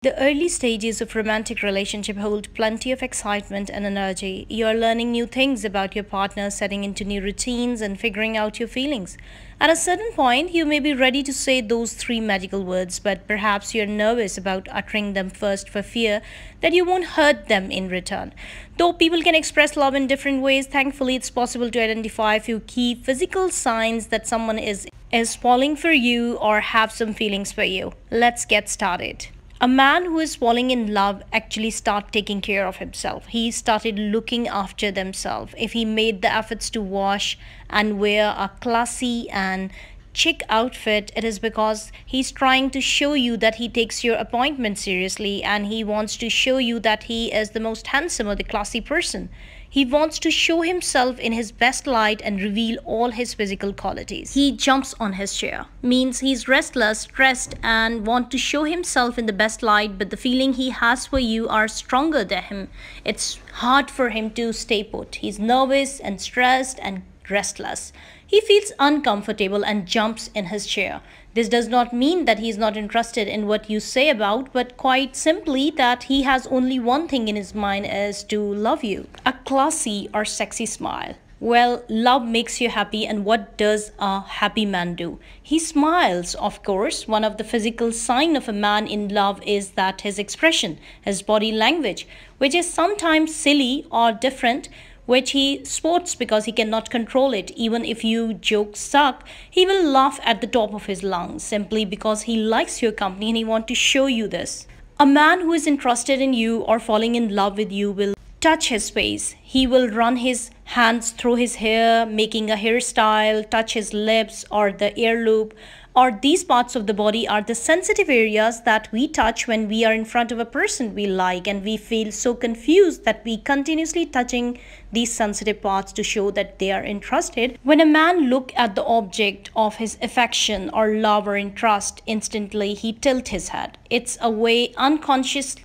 The early stages of romantic relationship hold plenty of excitement and energy. You are learning new things about your partner, setting into new routines and figuring out your feelings. At a certain point, you may be ready to say those three magical words, but perhaps you're nervous about uttering them first for fear that you won't hurt them in return. Though people can express love in different ways, thankfully it's possible to identify a few key physical signs that someone is falling for you or have some feelings for you. Let's get started. A man who is falling in love actually start taking care of himself. He started looking after themselves. If he made the efforts to wash and wear a classy and chic outfit, it is because he's trying to show you that he takes your appointment seriously and he wants to show you that he is the most handsome or the classy person. He wants to show himself in his best light and reveal all his physical qualities. He jumps on his chair, means he's restless, stressed, and want to show himself in the best light, but the feeling he has for you are stronger than him. It's hard for him to stay put. He's nervous and stressed and restless. He feels uncomfortable and jumps in his chair. This does not mean that he is not interested in what you say about, but quite simply that he has only one thing in his mind is to love you. A classy or sexy smile. Well, love makes you happy, and what does a happy man do? He smiles, of course. One of the physical signs of a man in love is that his expression, his body language, which is sometimes silly or different, which he sports because he cannot control it. Even if you jokes suck, he will laugh at the top of his lungs simply because he likes your company and he wants to show you this. A man who is interested in you or falling in love with you will touch his face. He will run his hands through his hair, making a hairstyle, touch his lips or the ear loop, or these parts of the body are the sensitive areas that we touch when we are in front of a person we like, and we feel so confused that we continuously touching these sensitive parts to show that they are interested. When a man look at the object of his affection or love or interest, instantly he tilt his head. It's a way unconscious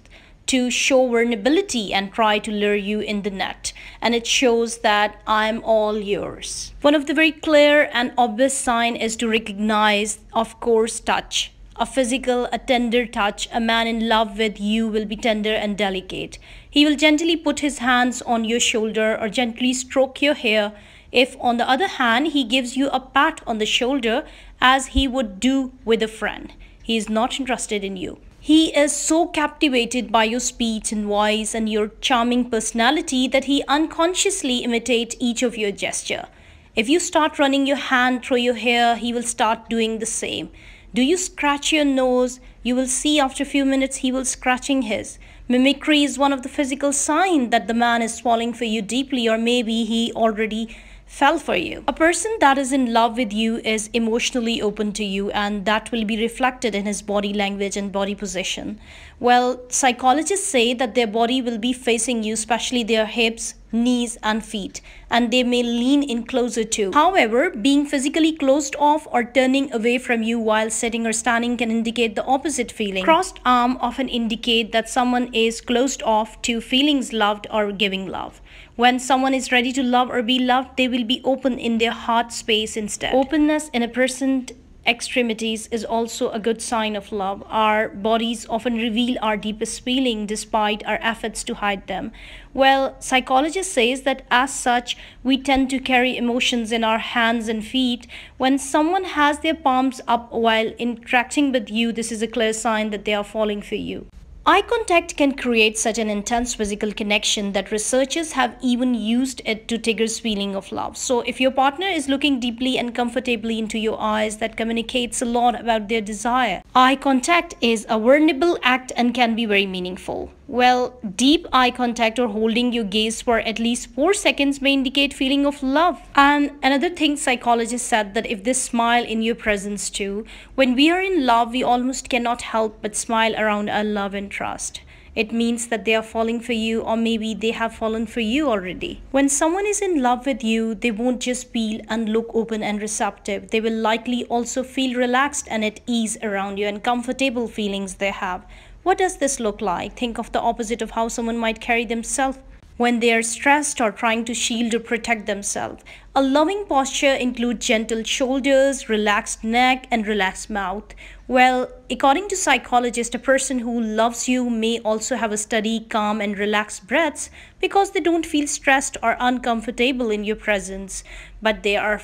to show vulnerability and try to lure you in the net, and it shows that I'm all yours. One of the very clear and obvious sign is to recognize, of course, touch. A physical, a tender touch. A man in love with you will be tender and delicate. He will gently put his hands on your shoulder or gently stroke your hair. If on the other hand he gives you a pat on the shoulder as he would do with a friend, he is not interested in you. He is so captivated by your speech and voice and your charming personality that he unconsciously imitates each of your gesture. If you start running your hand through your hair, he will start doing the same. Do you scratch your nose? You will see after a few minutes he will scratching his. Mimicry is one of the physical signs that the man is falling for you deeply, or maybe he already fell for you. A person that is in love with you is emotionally open to you, and that will be reflected in his body language and body position. Well, psychologists say that their body will be facing you, especially their hips, knees and feet, and they may lean in closer too. However, being physically closed off or turning away from you while sitting or standing can indicate the opposite feeling. Crossed arm often indicate that someone is closed off to feelings loved or giving love. When someone is ready to love or be loved, they will be open in their heart space instead. Openness in a person's extremities is also a good sign of love. Our bodies often reveal our deepest feeling despite our efforts to hide them. Well, psychologists say that as such, we tend to carry emotions in our hands and feet. When someone has their palms up while interacting with you, this is a clear sign that they are falling for you. Eye contact can create such an intense physical connection that researchers have even used it to trigger feeling of love. So if your partner is looking deeply and comfortably into your eyes, that communicates a lot about their desire. Eye contact is a vulnerable act and can be very meaningful. Well, deep eye contact or holding your gaze for at least 4 seconds may indicate feeling of love. And another thing, psychologists said that if they smile in your presence too, when we are in love, we almost cannot help but smile around our love and trust. It means that they are falling for you, or maybe they have fallen for you already. When someone is in love with you, they won't just feel and look open and receptive. They will likely also feel relaxed and at ease around you, and comfortable feelings they have. What does this look like? Think of the opposite of how someone might carry themselves. when they are stressed or trying to shield or protect themselves. A loving posture includes gentle shoulders, relaxed neck, and relaxed mouth. Well, according to psychologists, a person who loves you may also have a steady, calm, and relaxed breaths because they don't feel stressed or uncomfortable in your presence. But there are